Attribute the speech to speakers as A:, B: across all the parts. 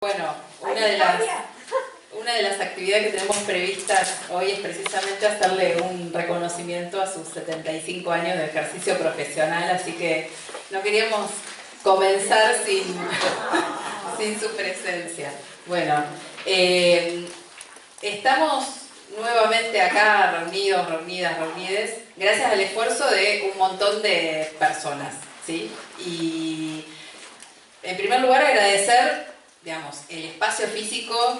A: Bueno, una de las actividades que tenemos previstas hoy es precisamente hacerle un reconocimiento a sus 75 años de ejercicio profesional, así que no queríamos comenzar sin su presencia. Bueno, estamos nuevamente acá reunides, gracias al esfuerzo de un montón de personas, ¿sí? Y en primer lugar agradecer, digamos, el espacio físico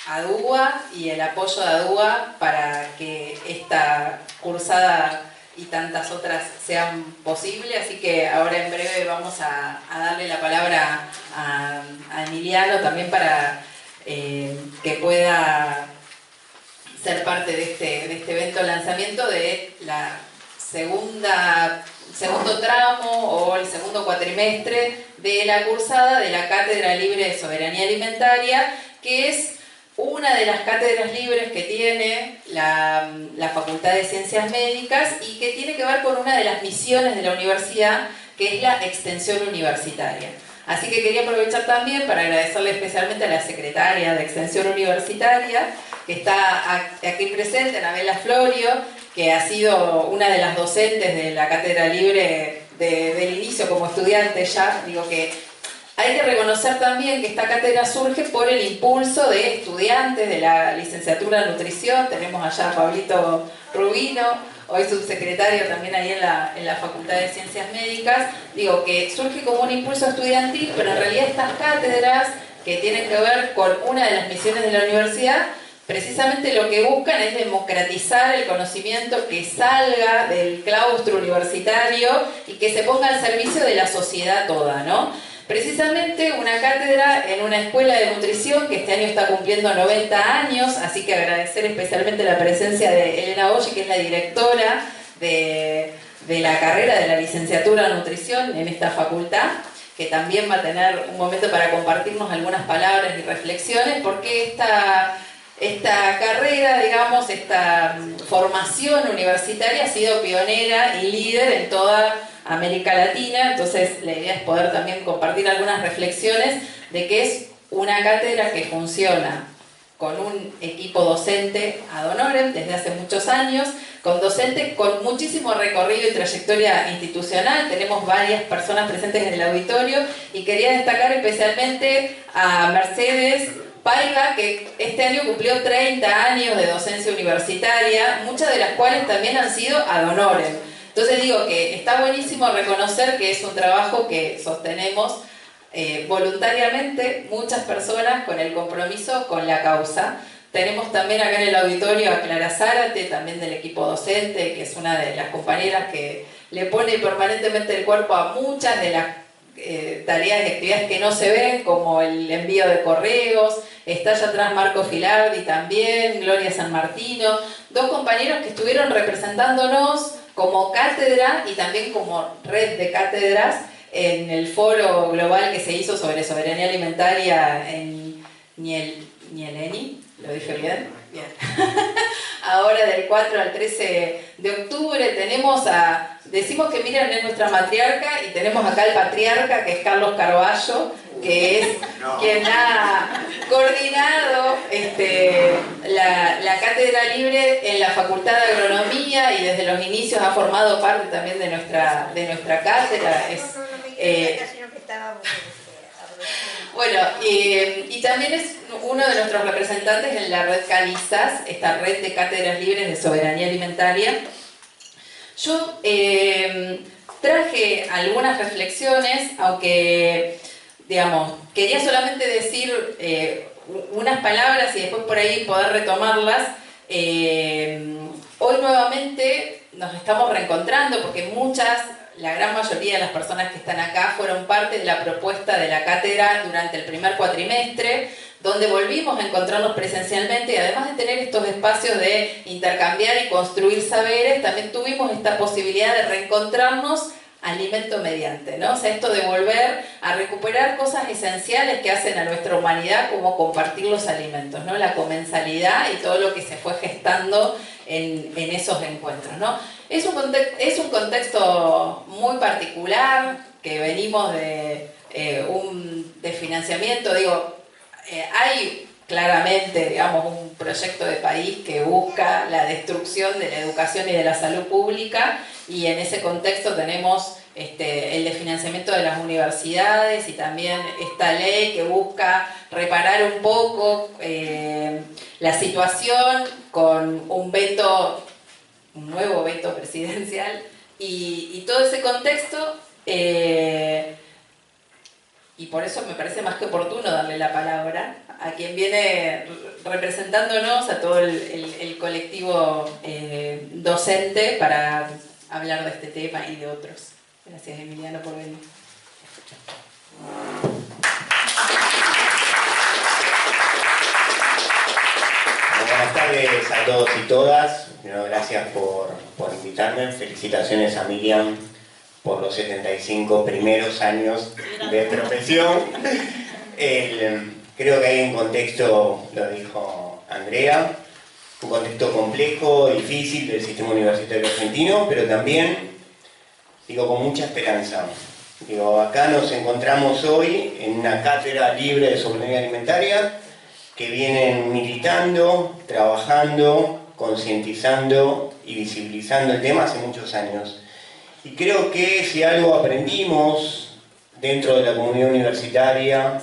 A: ADUA y el apoyo de ADUA para que esta cursada y tantas otras sean posibles, así que ahora en breve vamos a darle la palabra a Emiliano también para que pueda ser parte de este evento lanzamiento de la segundo tramo o el segundo cuatrimestre de la cursada de la Cátedra Libre de Soberanía Alimentaria, que es una de las cátedras libres que tiene la Facultad de Ciencias Médicas y que tiene que ver con una de las misiones de la universidad, que es la extensión universitaria. Así que quería aprovechar también para agradecerle especialmente a la secretaria de Extensión Universitaria, que está aquí presente, Anabela Florio, que ha sido una de las docentes de la Cátedra Libre del inicio como estudiante ya. Digo que hay que reconocer también que esta cátedra surge por el impulso de estudiantes de la licenciatura en nutrición. Tenemos allá a Pablito Rubino, hoy subsecretario también ahí en la Facultad de Ciencias Médicas. Digo que surge como un impulso estudiantil, pero en realidad estas cátedras que tienen que ver con una de las misiones de la universidad, precisamente lo que buscan es democratizar el conocimiento que salga del claustro universitario y que se ponga al servicio de la sociedad toda, ¿no? Precisamente una cátedra en una escuela de nutrición que este año está cumpliendo 90 años, así que agradecer especialmente la presencia de Elena Olli, que es la directora de la carrera de la licenciatura en nutrición en esta facultad, que también va a tener un momento para compartirnos algunas palabras y reflexiones, porque esta carrera, digamos, esta formación universitaria ha sido pionera y líder en toda América Latina. Entonces la idea es poder también compartir algunas reflexiones de que es una cátedra que funciona con un equipo docente ad honorem desde hace muchos años, con docentes con muchísimo recorrido y trayectoria institucional. Tenemos varias personas presentes en el auditorio y quería destacar especialmente a Mercedes Paiva, que este año cumplió 30 años de docencia universitaria, muchas de las cuales también han sido ad honorem. Entonces digo que está buenísimo reconocer que es un trabajo que sostenemos voluntariamente muchas personas con el compromiso con la causa. Tenemos también acá en el auditorio a Clara Zárate, también del equipo docente, que es una de las compañeras que le pone permanentemente el cuerpo a muchas de las tareas y actividades que no se ven, como el envío de correos. Está allá atrás Marco Filardi también, Gloria San Martino, dos compañeros que estuvieron representándonos como cátedra y también como red de cátedras en el foro global que se hizo sobre soberanía alimentaria en Nieleni. ¿Lo dije bien? Bien. Ahora del 4 al 13 de octubre decimos que Miriam es nuestra matriarca y tenemos acá el patriarca, que es Carlos Carballo, que es quien ha coordinado la Cátedra Libre en la Facultad de Agronomía y desde los inicios ha formado parte también de nuestra cátedra. Bueno, y también es uno de nuestros representantes en la red Calizas, esta red de cátedras libres de soberanía alimentaria. Yo traje algunas reflexiones, aunque, digamos, quería solamente decir unas palabras y después por ahí poder retomarlas. Hoy nuevamente nos estamos reencontrando porque la gran mayoría de las personas que están acá fueron parte de la propuesta de la cátedra durante el primer cuatrimestre, donde volvimos a encontrarnos presencialmente y además de tener estos espacios de intercambiar y construir saberes, también tuvimos esta posibilidad de reencontrarnos alimento mediante, ¿no? O sea, esto de volver a recuperar cosas esenciales que hacen a nuestra humanidad, como compartir los alimentos, ¿no? La comensalidad y todo lo que se fue gestando en esos encuentros, ¿no? Es un contexto muy particular, que venimos de financiamiento, digo, hay claramente, digamos, un proyecto de país que busca la destrucción de la educación y de la salud pública, y en ese contexto tenemos el de financiamiento de las universidades y también esta ley que busca reparar un poco la situación con un veto, un nuevo veto presidencial, y todo ese contexto, y por eso me parece más que oportuno darle la palabra a quien viene representándonos, a todo el colectivo docente, para hablar de este tema y de otros. Gracias, Emiliano, por venir.
B: Buenas tardes a todos y todas. Gracias por invitarme. Felicitaciones a Miriam por los 75 primeros años de profesión. Creo que hay un contexto, lo dijo Andrea, un contexto complejo, difícil del sistema universitario argentino, pero también, digo, con mucha esperanza. Digo, acá nos encontramos hoy en una cátedra libre de soberanía alimentaria que vienen militando, trabajando, concientizando y visibilizando el tema hace muchos años. Y creo que si algo aprendimos dentro de la comunidad universitaria,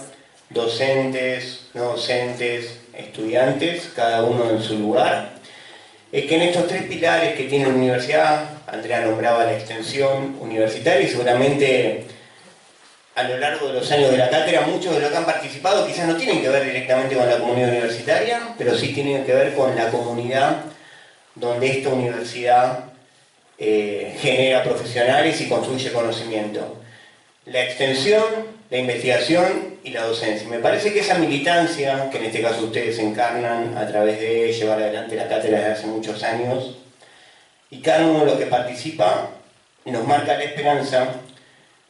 B: docentes, no docentes, estudiantes, cada uno en su lugar, es que en estos tres pilares que tiene la universidad, Andrea nombraba la extensión universitaria, y seguramente a lo largo de los años de la cátedra muchos de los que han participado quizás no tienen que ver directamente con la comunidad universitaria, pero sí tienen que ver con la comunidad donde esta universidad genera profesionales y construye conocimiento. La extensión, la investigación y la docencia. Me parece que esa militancia, que en este caso ustedes encarnan a través de llevar adelante la cátedra desde hace muchos años, y cada uno de los que participa nos marca la esperanza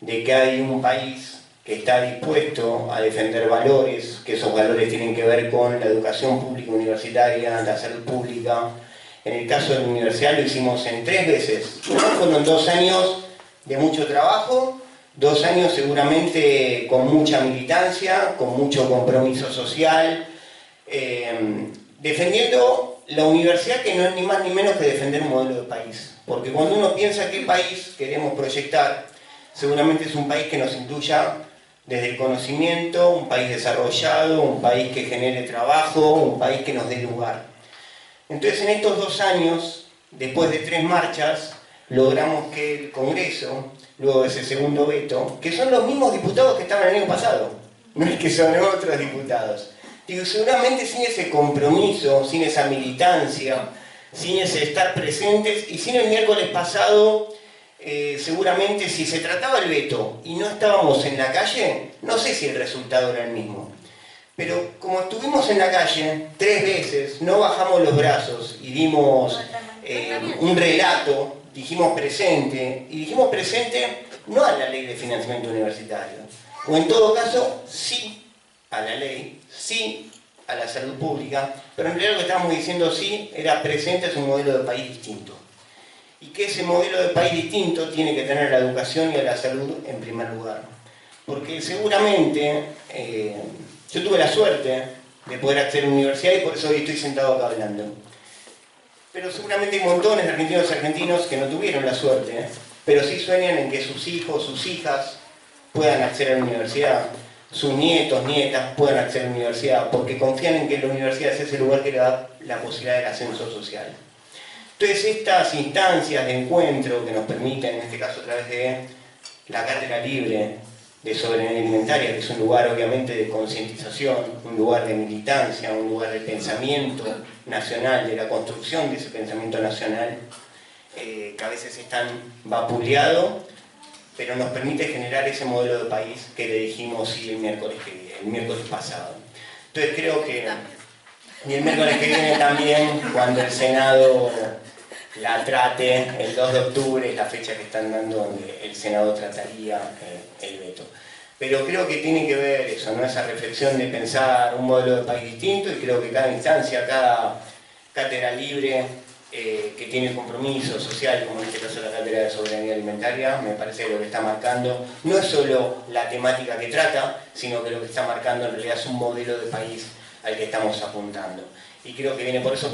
B: de que hay un país que está dispuesto a defender valores, que esos valores tienen que ver con la educación pública universitaria, la salud pública. En el caso de la universidad lo hicimos en 3 veces. Fueron 2 años de mucho trabajo, 2 años seguramente con mucha militancia, con mucho compromiso social, defendiendo la universidad, que no es ni más ni menos que defender un modelo de país. Porque cuando uno piensa qué país queremos proyectar, seguramente es un país que nos incluya desde el conocimiento, un país desarrollado, un país que genere trabajo, un país que nos dé lugar. Entonces, en estos 2 años, después de 3 marchas, logramos que el Congreso, luego de ese segundo veto, que son los mismos diputados que estaban el año pasado, no es que son otros diputados. Digo, seguramente sin ese compromiso, sin esa militancia, sin ese estar presentes, y sin el miércoles pasado, seguramente si se trataba el veto y no estábamos en la calle, no sé si el resultado era el mismo. Pero como estuvimos en la calle 3 veces, no bajamos los brazos y dimos un relato, dijimos presente, y dijimos presente no a la ley de financiamiento universitario, o en todo caso sí a la ley, sí a la salud pública, pero en realidad lo que estábamos diciendo sí era presente a un modelo de país distinto. Y que ese modelo de país distinto tiene que tener a la educación y a la salud en primer lugar. Porque seguramente yo tuve la suerte de poder acceder a la universidad y por eso hoy estoy sentado acá hablando. Pero seguramente hay montones de argentinos y argentinos que no tuvieron la suerte, pero sí sueñan en que sus hijos, sus hijas puedan acceder a la universidad, sus nietos, nietas puedan acceder a la universidad, porque confían en que la universidad es ese lugar que le da la posibilidad del ascenso social. Entonces, estas instancias de encuentro que nos permiten, en este caso a través de la Cátedra Libre de Soberanía Alimentaria, que es un lugar obviamente de concientización, un lugar de militancia, un lugar de pensamiento nacional, de la construcción de ese pensamiento nacional, que a veces es tan vapuleado, pero nos permite generar ese modelo de país que le dijimos sí el miércoles pasado. Entonces creo que, y el miércoles que viene también, cuando el Senado la trate, el 2 de octubre es la fecha que están dando donde el Senado trataría el veto. Pero creo que tiene que ver eso, ¿no? Esa reflexión de pensar un modelo de país distinto, y creo que cada instancia, cada cátedra libre que tiene compromiso social, como en este caso la Cátedra de Soberanía Alimentaria. Me parece que lo que está marcando no es solo la temática que trata, sino que lo que está marcando en realidad es un modelo de país al que estamos apuntando. Y creo que viene por eso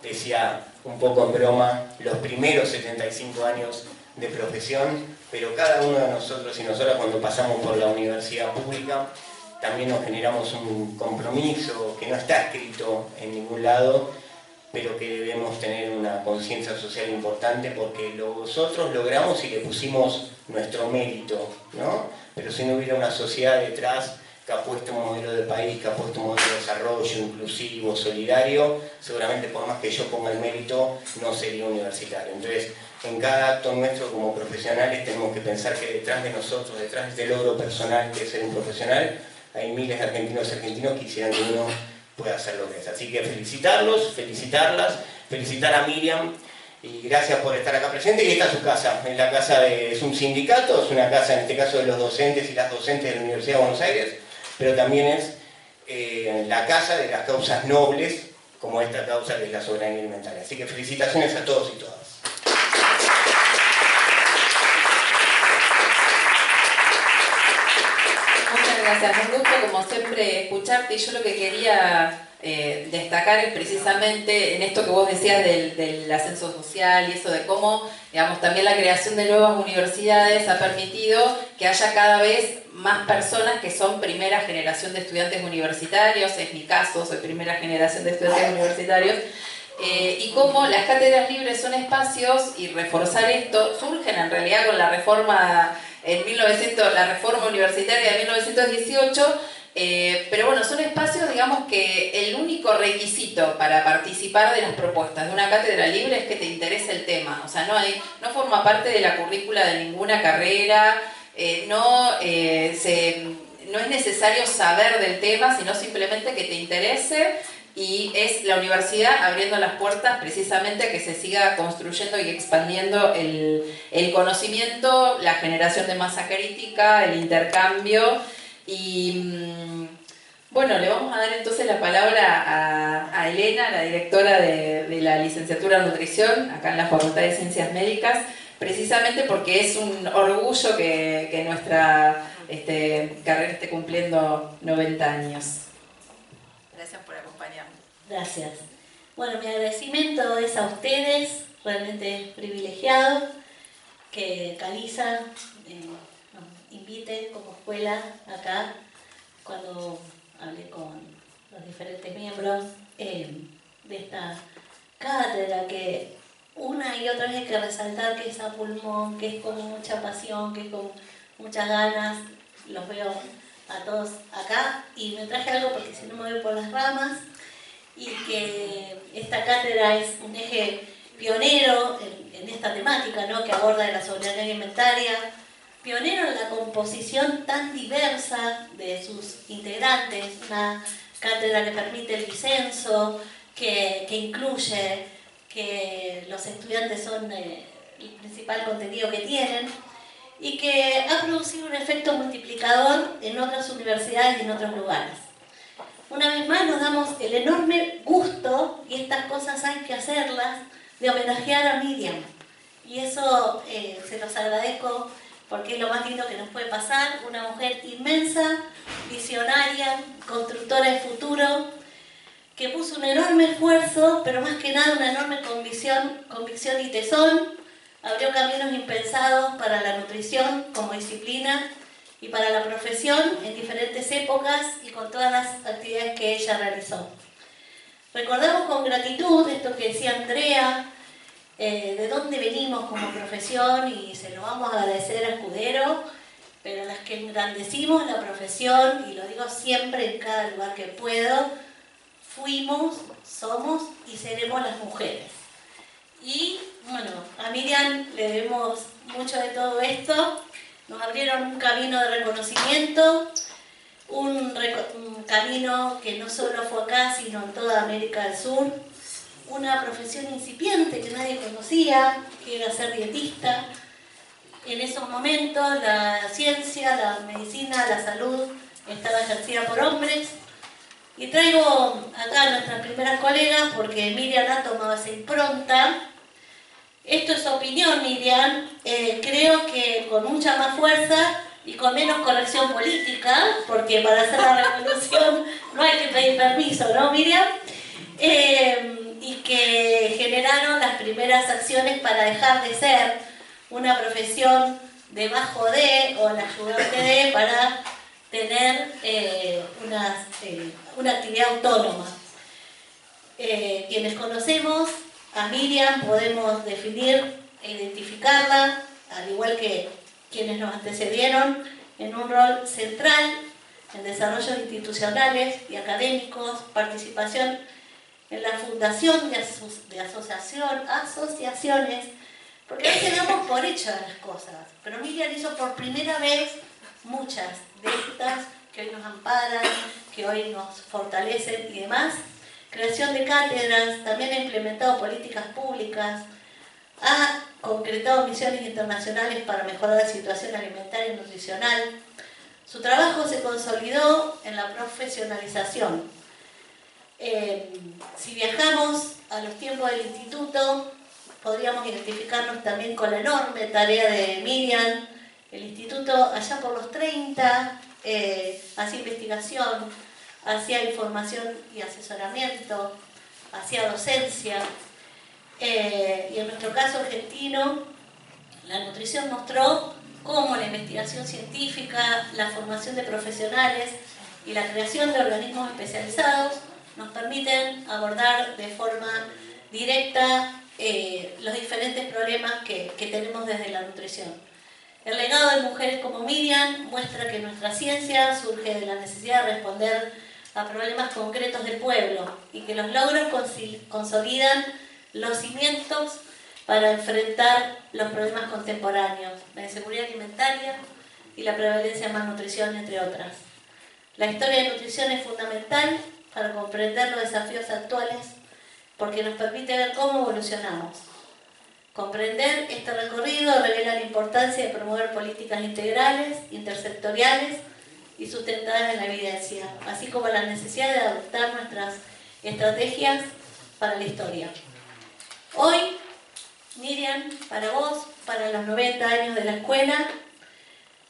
B: decía un poco en broma, los primeros 75 años de profesión, pero cada uno de nosotros y nosotras cuando pasamos por la universidad pública también nos generamos un compromiso que no está escrito en ningún lado, pero que debemos tener una conciencia social importante porque nosotros logramos y le pusimos nuestro mérito, ¿no? Pero si no hubiera una sociedad detrás que ha puesto un modelo de país, que ha puesto un modelo de desarrollo inclusivo, solidario, seguramente por más que yo ponga el mérito, no sería universitario. Entonces, en cada acto nuestro como profesionales tenemos que pensar que detrás de nosotros, detrás del logro personal que es ser un profesional, hay miles de argentinos y argentinos que quisieran que uno pueda hacer lo que es. Así que felicitarlos, felicitarlas, felicitar a Miriam y gracias por estar acá presente. Y esta es su casa, es la casa es un sindicato, es una casa en este caso de los docentes y las docentes de la Universidad de Buenos Aires, pero también es la casa de las causas nobles, como esta causa que es la soberanía alimentaria. Así que felicitaciones a todos y todas.
A: Muchas gracias, un gusto como siempre escucharte, y yo lo que quería destacar es precisamente en esto que vos decías del ascenso social y eso de cómo, digamos, también la creación de nuevas universidades ha permitido que haya cada vez más personas que son primera generación de estudiantes universitarios. Es mi caso, soy primera generación de estudiantes universitarios. Y cómo las cátedras libres son espacios, y reforzar esto, surgen en realidad con la reforma la reforma universitaria de 1918, pero bueno, son espacios, digamos, que el único requisito para participar de las propuestas de una cátedra libre es que te interese el tema. O sea, no forma parte de la currícula de ninguna carrera, no es necesario saber del tema, sino simplemente que te interese. Y es la universidad abriendo las puertas precisamente a que se siga construyendo y expandiendo el conocimiento, la generación de masa crítica, el intercambio. Y bueno, le vamos a dar entonces la palabra a Elena, la directora de la licenciatura en nutrición, acá en la Facultad de Ciencias Médicas, precisamente porque es un orgullo que nuestra carrera esté cumpliendo 90 años. Gracias por acompañarnos.
C: Gracias. Bueno, mi agradecimiento es a ustedes, realmente privilegiado, que Caliza nos invite como escuela acá, cuando hablé con los diferentes miembros de esta cátedra, que una y otra vez hay que resaltar que es a pulmón, que es con mucha pasión, que es con muchas ganas. Los veo a todos acá y me traje algo porque si no me voy por las ramas, y que esta cátedra es un eje pionero en esta temática, ¿no?, que aborda la soberanía alimentaria, pionero en la composición tan diversa de sus integrantes, una cátedra que permite el disenso, que incluye que los estudiantes son el principal contenido que tienen, y que ha producido un efecto multiplicador en otras universidades y en otros lugares. Una vez más nos damos el enorme gusto, y estas cosas hay que hacerlas, de homenajear a Miriam. Y eso se los agradezco porque es lo más lindo que nos puede pasar. Una mujer inmensa, visionaria, constructora de futuro, que puso un enorme esfuerzo, pero más que nada una enorme convicción y tesón. Abrió caminos impensados para la nutrición como disciplina y para la profesión en diferentes épocas y con todas las actividades que ella realizó. Recordamos con gratitud esto que decía Andrea, de dónde venimos como profesión, y se lo vamos a agradecer a Escudero, pero las que engrandecimos la profesión, y lo digo siempre en cada lugar que puedo, fuimos, somos y seremos las mujeres. Y bueno, a Miriam le debemos mucho de todo esto. Nos abrieron un camino de reconocimiento, un camino que no solo fue acá, sino en toda América del Sur. Una profesión incipiente que nadie conocía, que era ser dietista. En esos momentos la ciencia, la medicina, la salud estaba ejercida por hombres. Y traigo acá a nuestras primeras colegas porque Miriam ha tomado esa impronta. Esto es opinión, Miriam. Creo que con mucha más fuerza y con menos corrección política, porque para hacer la revolución no hay que pedir permiso, ¿no, Miriam? Y que generaron las primeras acciones para dejar de ser una profesión debajo de o la ayudante de para tener una actividad autónoma. Quienes conocemos a Miriam podemos definir e identificarla, al igual que quienes nos antecedieron, en un rol central en desarrollos institucionales y académicos, participación en la fundación de asociaciones, porque a veces damos por hechas las cosas, pero Miriam hizo por primera vez muchas de estas que hoy nos amparan, que hoy nos fortalecen y demás. Creación de cátedras, también ha implementado políticas públicas, ha concretado misiones internacionales para mejorar la situación alimentaria y nutricional. Su trabajo se consolidó en la profesionalización. Si viajamos a los tiempos del instituto, podríamos identificarnos también con la enorme tarea de Miriam. El instituto, allá por los 30, hacía investigación, hacía información y asesoramiento, hacía docencia. Y en nuestro caso argentino, la nutrición mostró cómo la investigación científica, la formación de profesionales y la creación de organismos especializados nos permiten abordar de forma directa los diferentes problemas que tenemos desde la nutrición. El legado de mujeres como Miriam muestra que nuestra ciencia surge de la necesidad de responder a problemas concretos del pueblo y que los logros consolidan los cimientos para enfrentar los problemas contemporáneos, la inseguridad alimentaria y la prevalencia de malnutrición, entre otras. La historia de nutrición es fundamental para comprender los desafíos actuales porque nos permite ver cómo evolucionamos. Comprender este recorrido revela la importancia de promover políticas integrales, intersectoriales y sustentadas en la evidencia, así como la necesidad de adoptar nuestras estrategias para la historia. Hoy, Miriam, para vos, para los 90 años de la escuela,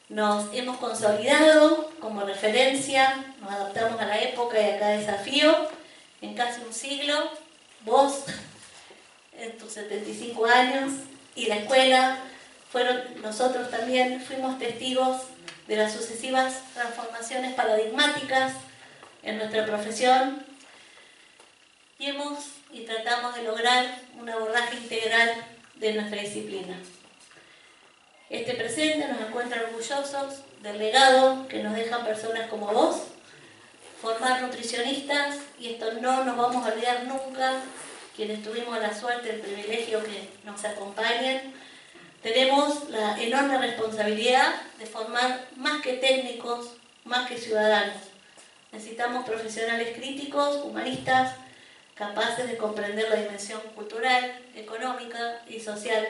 C: nos hemos consolidado como referencia, nos adaptamos a la época y a cada desafío, en casi un siglo, vos, en tus 75 años, y la escuela, nosotros también fuimos testigos de las sucesivas transformaciones paradigmáticas en nuestra profesión y tratamos de lograr un abordaje integral de nuestra disciplina. Este presente nos encuentra orgullosos del legado que nos dejan personas como vos, formar nutricionistas, y esto no nos vamos a olvidar nunca, quienes tuvimos la suerte, el privilegio que nos acompañen. Tenemos la enorme responsabilidad de formar más que técnicos, más que ciudadanos. Necesitamos profesionales críticos, humanistas, capaces de comprender la dimensión cultural, económica y social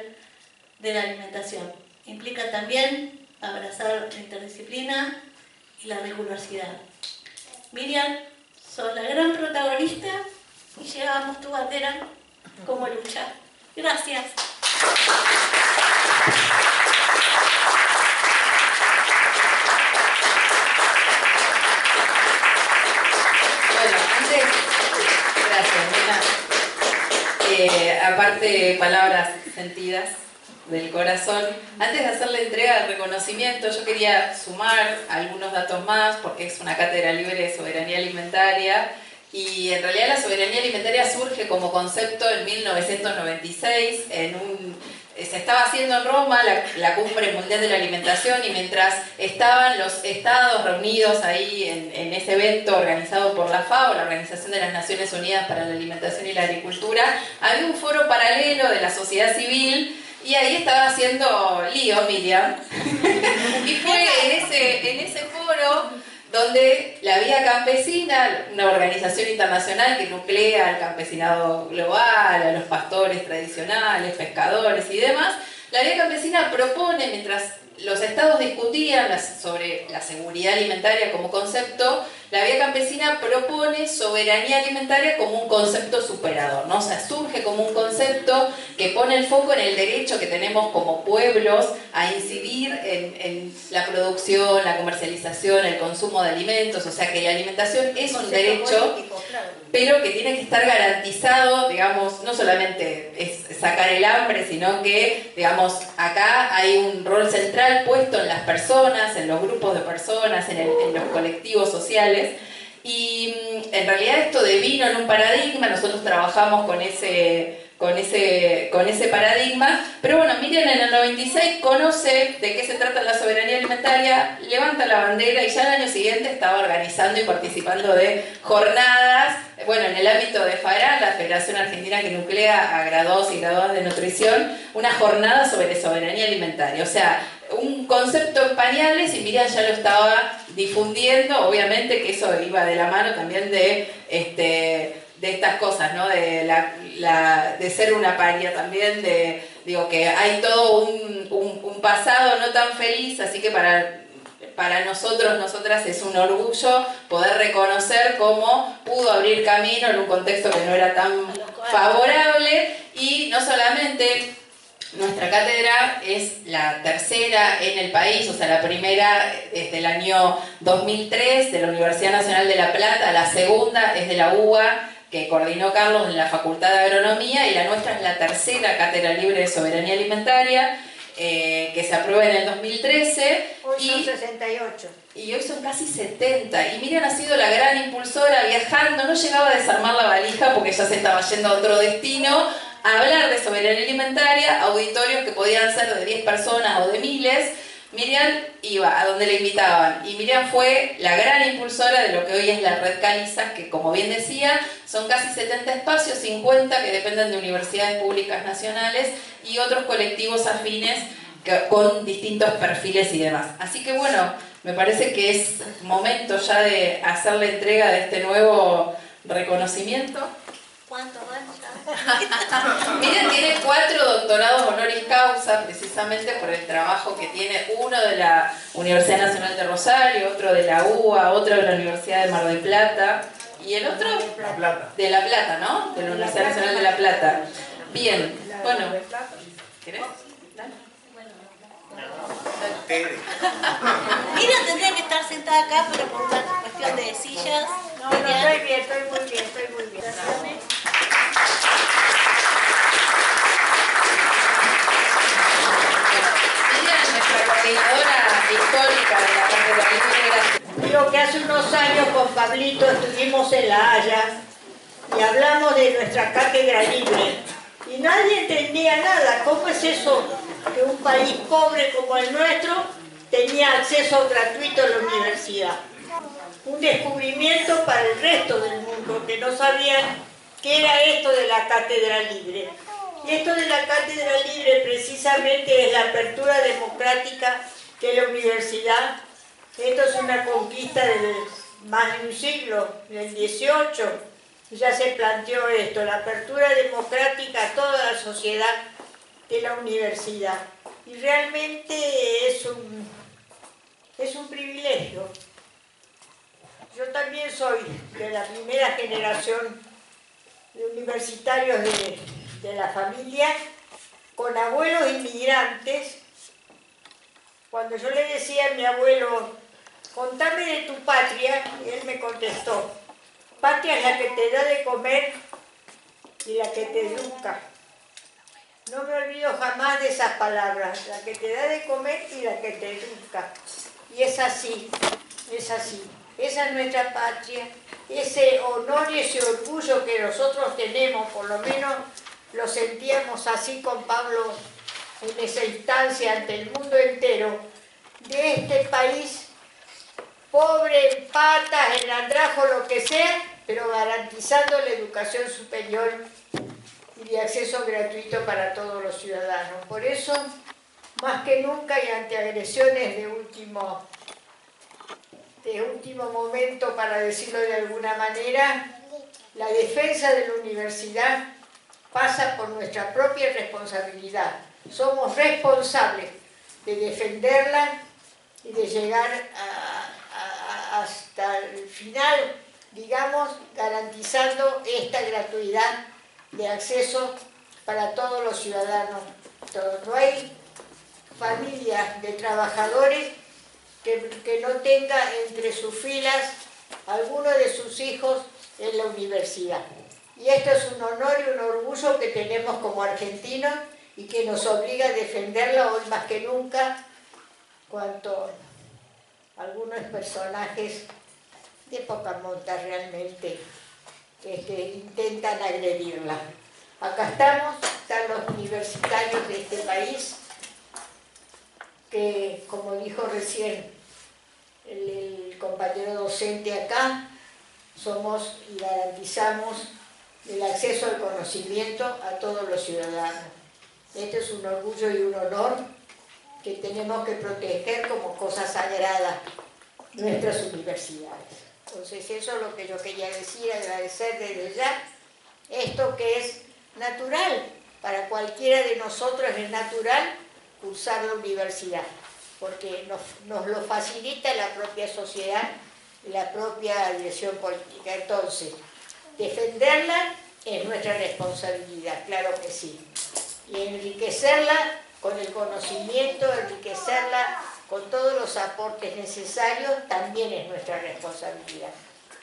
C: de la alimentación. Implica también abrazar la interdisciplina y la rigurosidad. Miriam, sos la gran protagonista y llevamos tu bandera como lucha. Gracias.
A: Bueno, antes, gracias, Nina. Aparte, palabras sentidas del corazón. Antes de hacer la entrega del reconocimiento, yo quería sumar algunos datos más, porque es una cátedra libre de soberanía alimentaria, y en realidad la soberanía alimentaria surge como concepto en 1996, se estaba haciendo en Roma la Cumbre Mundial de la Alimentación, y mientras estaban los estados reunidos ahí en ese evento organizado por la FAO, la Organización de las Naciones Unidas para la Alimentación y la Agricultura, había un foro paralelo de la sociedad civil, y ahí estaba haciendo lío Miriam. Y fue en ese foro donde la Vía Campesina, una organización internacional que nuclea al campesinado global, a los pastores tradicionales, pescadores y demás, la Vía Campesina propone, mientras los estados discutían sobre la seguridad alimentaria como concepto, la Vía Campesina propone soberanía alimentaria como un concepto superador, ¿no? O sea, surge como un concepto que pone el foco en el derecho que tenemos como pueblos a incidir en la producción, la comercialización, el consumo de alimentos, o sea que la alimentación es un derecho,
D: político, claro,
A: pero que tiene que estar garantizado, digamos, no solamente es sacar el hambre, sino que, digamos, acá hay un rol central puesto en las personas, en los grupos de personas, en los colectivos sociales, y en realidad esto devino en un paradigma. Nosotros trabajamos con ese paradigma, pero bueno, Miriam en el 96 conoce de qué se trata la soberanía alimentaria, levanta la bandera y ya el año siguiente estaba organizando y participando de jornadas, bueno, en el ámbito de FARA, la Federación Argentina que nuclea a graduados y graduadas de nutrición, una jornada sobre soberanía alimentaria, o sea, un concepto en pañales, y Miriam ya lo estaba difundiendo, obviamente que eso iba de la mano también de estas cosas, ¿no? De ser una paria también, digo que hay todo un pasado no tan feliz, así que para nosotros, nosotras es un orgullo poder reconocer cómo pudo abrir camino en un contexto que no era tan favorable, y no solamente nuestra cátedra es la tercera en el país, o sea, la primera desde el año 2003 de la Universidad Nacional de La Plata, la segunda es de la UBA, que coordinó Carlos en la Facultad de Agronomía, y la nuestra es la tercera Cátedra Libre de Soberanía Alimentaria, que se aprueba en el 2013.
D: Hoy son 68.
A: Y hoy son casi 70. Y Miriam ha sido la gran impulsora viajando, no llegaba a desarmar la valija porque ya se estaba yendo a otro destino, a hablar de soberanía alimentaria, auditorios que podían ser de 10 personas o de miles. Miriam iba a donde le invitaban, y Miriam fue la gran impulsora de lo que hoy es la Red Calizas, que como bien decía, son casi 70 espacios, 50 que dependen de universidades públicas nacionales y otros colectivos afines con distintos perfiles y demás. Así que bueno, me parece que es momento ya de hacer la entrega de este nuevo reconocimiento.
C: ¿Cuánto van ya?
A: Miriam tiene 4 doctorados honoris causa, precisamente por el trabajo que tiene, uno de la Universidad Nacional de Rosario, otro de la UBA, otro de la Universidad de Mar del Plata, y el otro
B: La Plata.
A: de La Plata, ¿no? De la Universidad Nacional de La Plata. Bien, bueno, ¿querés? Dale.
C: Mira, tendría que estar sentada acá, pero por una cuestión de sillas.
D: No, estoy bien, estoy muy bien, estoy muy bien.
A: Miriam es nuestra coordinadora histórica de la Cátedra Libre.
D: Digo que hace unos años con Pablito estuvimos en La Haya y hablamos de nuestra cátedra libre. Y nadie entendía nada. ¿Cómo es eso que un país pobre como el nuestro tenía acceso gratuito a la universidad? Un descubrimiento para el resto del mundo, que no sabían qué era esto de la cátedra libre. Y esto de la cátedra libre precisamente es la apertura democrática de la universidad. Esto es una conquista de más de un siglo, del 18. Ya se planteó esto, la apertura democrática a toda la sociedad de la universidad. Y realmente es un privilegio. Yo también soy de la primera generación de universitarios de la familia, con abuelos inmigrantes. Cuando yo le decía a mi abuelo, contame de tu patria, y él me contestó, patria es la que te da de comer y la que te educa. No me olvido jamás de esas palabras, la que te da de comer y la que te educa. Y es así, es así. Esa es nuestra patria, ese honor y ese orgullo que nosotros tenemos, por lo menos lo sentíamos así con Pablo en esa instancia ante el mundo entero, de este país pobre, en patas, en andrajo, lo que sea, pero garantizando la educación superior y de acceso gratuito para todos los ciudadanos. Por eso, más que nunca y ante agresiones de último momento, para decirlo de alguna manera, la defensa de la universidad pasa por nuestra propia responsabilidad. Somos responsables de defenderla y de llegar hasta el final, digamos, garantizando esta gratuidad de acceso para todos los ciudadanos. No hay familia de trabajadores que no tenga entre sus filas alguno de sus hijos en la universidad. Y esto es un honor y un orgullo que tenemos como argentinos y que nos obliga a defenderla hoy más que nunca, cuanto algunos personajes de poca monta realmente intentan agredirla. Acá están los universitarios de este país, que como dijo recién el compañero docente acá, somos y garantizamos el acceso al conocimiento a todos los ciudadanos. Este es un orgullo y un honor que tenemos que proteger como cosa sagrada nuestras universidades. Entonces eso es lo que yo quería decir, agradecer desde ya esto que es natural, para cualquiera de nosotros es natural cursar la universidad, porque nos lo facilita la propia sociedad y la propia dirección política. Entonces, defenderla es nuestra responsabilidad, claro que sí. Y enriquecerla con el conocimiento, enriquecerla con todos los aportes necesarios, también es nuestra responsabilidad.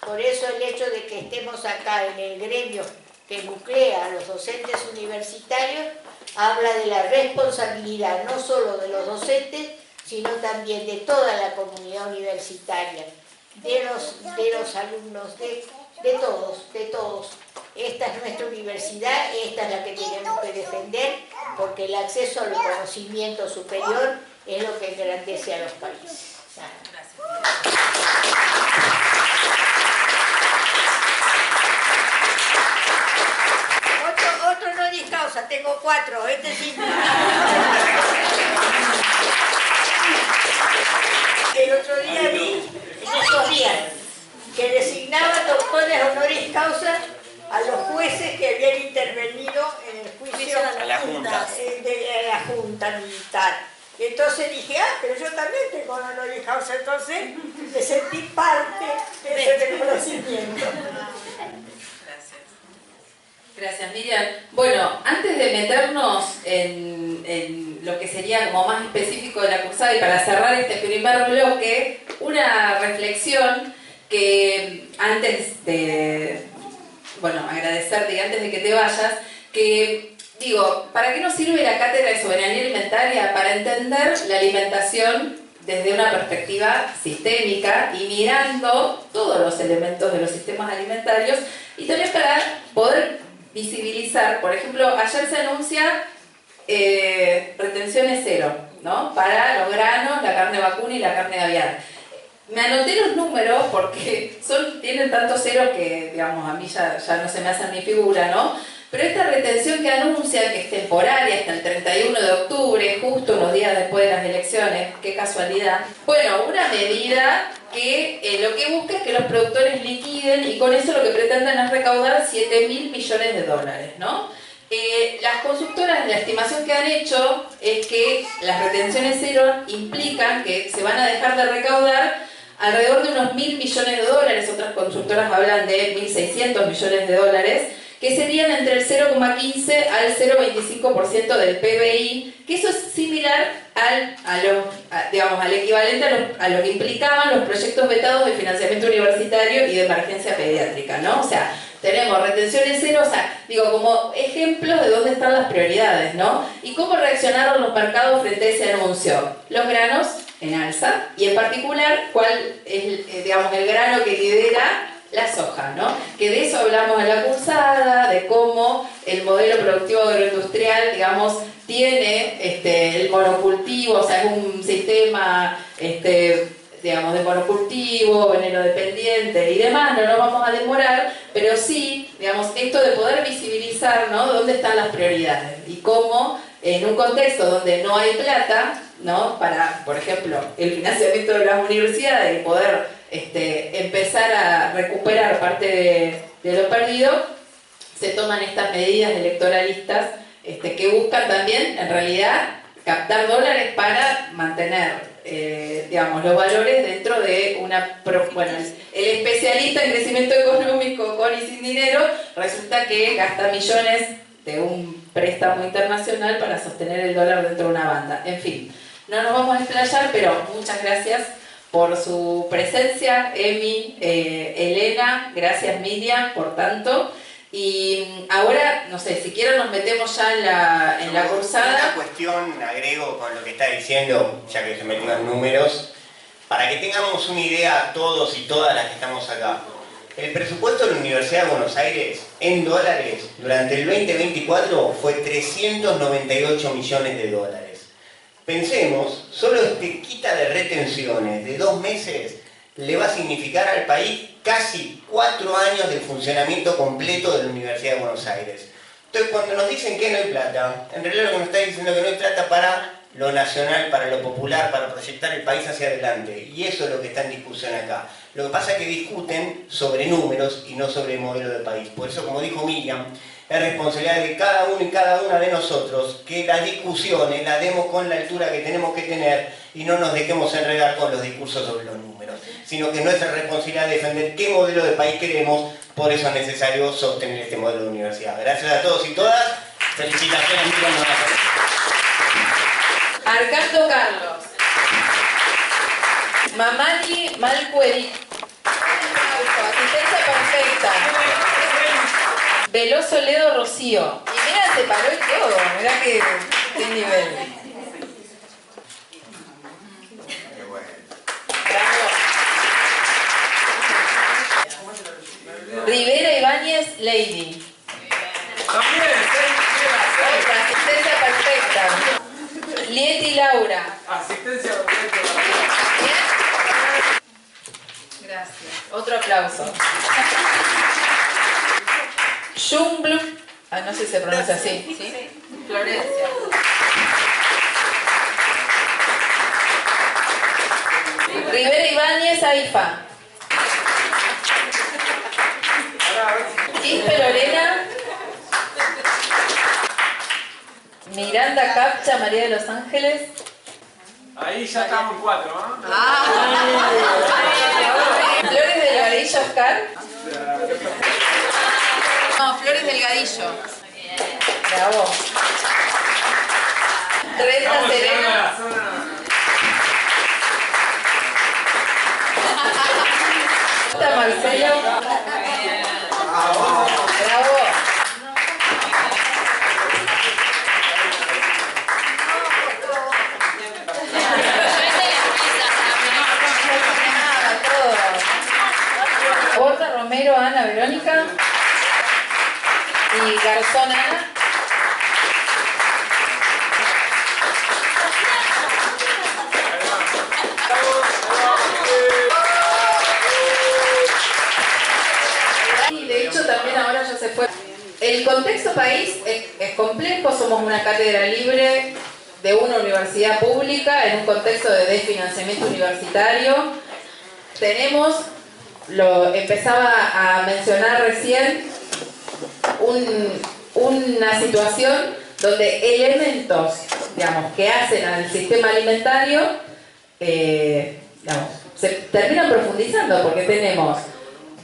D: Por eso el hecho de que estemos acá en el gremio que nuclea a los docentes universitarios, habla de la responsabilidad no solo de los docentes, sino también de toda la comunidad universitaria, de los alumnos, de todos. Esta es nuestra universidad, esta es la que tenemos que defender, porque el acceso al conocimiento superior es lo que engrandece a los países. Gracias. Otro honoris causa, tengo 4, este sí. El otro día vi, en estos días, que designaban doctores honoris causa a los jueces que habían intervenido en el juicio
B: a la Junta.
D: De la Junta Militar. Y entonces dije, pero yo también tengo honoris causa, entonces me sentí parte de ese reconocimiento.
A: Gracias, Miriam. Bueno, antes de meternos en lo que sería como más específico de la cursada y para cerrar este primer bloque, una reflexión que antes de, agradecerte y antes de que te vayas, que digo, ¿para qué nos sirve la Cátedra de Soberanía Alimentaria? Para entender la alimentación desde una perspectiva sistémica y mirando todos los elementos de los sistemas alimentarios y también para poder visibilizar, por ejemplo, ayer se anuncia retenciones cero, ¿no? Para los granos, la carne vacuna y la carne aviar. Me anoté los números porque tienen tantos ceros que, digamos, a mí ya no se me hacen ni figura, ¿no? Pero esta retención que anuncia, que es temporaria hasta el 31 de octubre, justo unos días después de las elecciones, qué casualidad. Bueno, una medida que lo que busca es que los productores liquiden y con eso lo que pretenden es recaudar 7.000 millones de dólares, ¿no? Las consultoras, la estimación que han hecho es que las retenciones cero implican que se van a dejar de recaudar alrededor de unos 1.000 millones de dólares, otras consultoras hablan de 1.600 millones de dólares, que serían entre el 0,15 al 0,25% del PBI, que eso es similar al equivalente a lo que implicaban los proyectos vetados de financiamiento universitario y de emergencia pediátrica, ¿no? O sea, tenemos retenciones cero, como ejemplos de dónde están las prioridades, ¿no? Y cómo reaccionaron los mercados frente a ese anuncio. Los granos en alza, y en particular, cuál es, el grano que lidera la soja, ¿no? Que de eso hablamos en la cursada, de cómo el modelo productivo agroindustrial, digamos, tiene el monocultivo, o sea, es un sistema, digamos, de monocultivo, veneno dependiente y demás, no nos vamos a demorar, pero sí, digamos, esto de poder visibilizar, ¿no?, dónde están las prioridades y cómo en un contexto donde no hay plata, ¿no?, para, por ejemplo, el financiamiento de las universidades y poder empezar a recuperar parte de lo perdido, se toman estas medidas electoralistas que buscan también, en realidad, captar dólares para mantener digamos, los valores dentro de una... Bueno, el especialista en crecimiento económico con y sin dinero resulta que gasta millones de un préstamo internacional para sostener el dólar dentro de una banda. En fin, no nos vamos a explayar, pero muchas gracias por su presencia, Emi, Elena, gracias Miriam por tanto. Y ahora, no sé, si quieren nos metemos ya en la cursada.
B: Una cuestión, agrego con lo que está diciendo, ya que se metió en números, para que tengamos una idea todos y todas las que estamos acá. El presupuesto de la Universidad de Buenos Aires, en dólares, durante el 2024 fue 398 millones de dólares. Pensemos, solo este quita de retenciones de 2 meses le va a significar al país casi 4 años de funcionamiento completo de la Universidad de Buenos Aires. Entonces, cuando nos dicen que no hay plata, en realidad lo que nos está diciendo es que no hay plata para lo nacional, para lo popular, para proyectar el país hacia adelante. Y eso es lo que está en discusión acá. Lo que pasa es que discuten sobre números y no sobre el modelo de país. Por eso, como dijo Miriam, es responsabilidad de cada uno y cada una de nosotros que las discusiones las demos con la altura que tenemos que tener y no nos dejemos enredar con los discursos sobre los números, sino que nuestra responsabilidad es defender qué modelo de país queremos. Por eso es necesario sostener este modelo de universidad. Gracias a todos y todas. Felicitaciones, Miriam.
A: Arcando Carlos. Mamani Malcueri. Asistencia perfecta. Veloso Ledo Rocío. Y mira, se paró y todo. Mirá qué nivel. Bravo. Rivera Ibáñez Lady. Otra, asistencia perfecta. Lieti Laura.
E: Asistencia perfecta.
A: Gracias. Otro aplauso. Jungblum, no sé si se pronuncia así, ¿sí? Florencia. Rivera Ibáñez Aifa. Quispe Lorena. Miranda Capcha María de los Ángeles.
E: Ahí ya estamos 4, ¿no?
A: Flores Delgadillo Oscar. No, Flores Delgadillo. Bravo. Renta Serena. Marcelo. Bravo. Borja Romero, Ana Verónica y Garzón Ana. Y de hecho también ahora ya se fue. El contexto país es complejo, somos una cátedra libre de una universidad pública en un contexto de desfinanciamiento universitario. Tenemos, lo empezaba a mencionar recién, una situación donde elementos, digamos, que hacen al sistema alimentario, digamos, se terminan profundizando porque tenemos,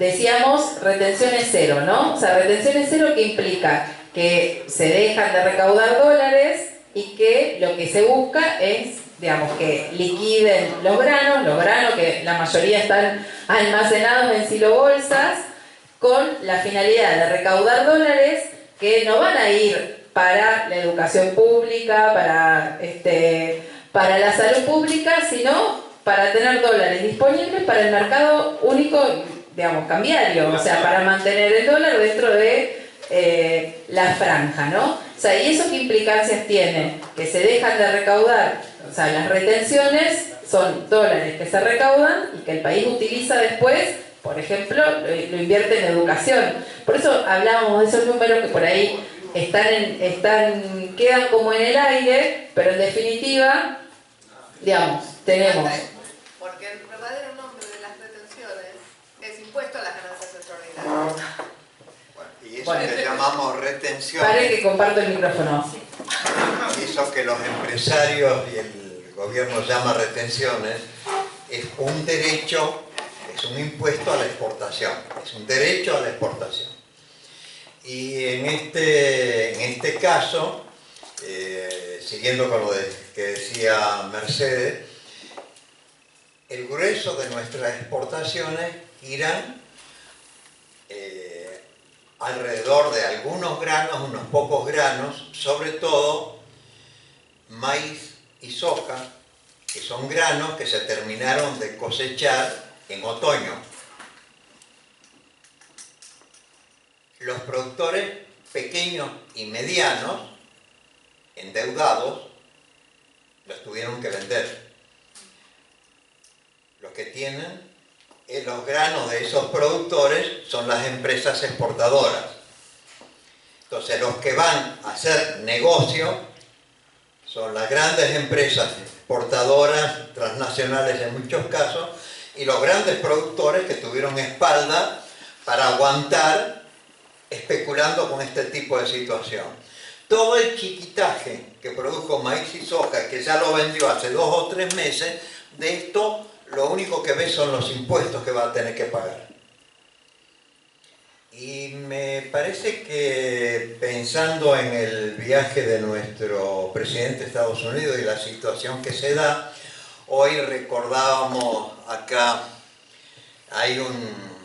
A: decíamos, retenciones cero, ¿no? O sea, retenciones cero que implica que se dejan de recaudar dólares y que lo que se busca es, digamos, que liquiden los granos que la mayoría están almacenados en silobolsas, con la finalidad de recaudar dólares que no van a ir para la educación pública, para la salud pública, sino para tener dólares disponibles para el mercado único, digamos, cambiario, o sea, para mantener el dólar dentro de la franja, ¿no? O sea, ¿y eso qué implicancias tiene? Que se dejan de recaudar, o sea, las retenciones son dólares que se recaudan y que el país utiliza después, por ejemplo, lo invierte en educación. Por eso hablábamos de esos números que por ahí quedan como en el aire, pero en definitiva, digamos, tenemos...
F: Porque el verdadero nombre de las retenciones es impuesto a las ganancias extraordinarias.
G: Y eso que llamamos retención.
A: Pare que comparto el micrófono.
G: Hizo que los empresarios y el gobierno llama retenciones, es un derecho, es un impuesto a la exportación, es un derecho a la exportación. Y en este caso, siguiendo con lo que decía Mercedes, el grueso de nuestras exportaciones giran alrededor de algunos granos, unos pocos granos, sobre todo maíz y soja, que son granos que se terminaron de cosechar en otoño. Los productores pequeños y medianos, endeudados, los tuvieron que vender. Los que tienen los granos de esos productores son las empresas exportadoras. Entonces, los que van a hacer negocio son las grandes empresas exportadoras, transnacionales en muchos casos, y los grandes productores que tuvieron espalda para aguantar especulando con este tipo de situación. Todo el chiquitaje que produjo maíz y soja, que ya lo vendió hace 2 o 3 meses, de esto lo único que ve son los impuestos que va a tener que pagar. Y me parece que pensando en el viaje de nuestro presidente de Estados Unidos y la situación que se da, hoy recordábamos acá, hay un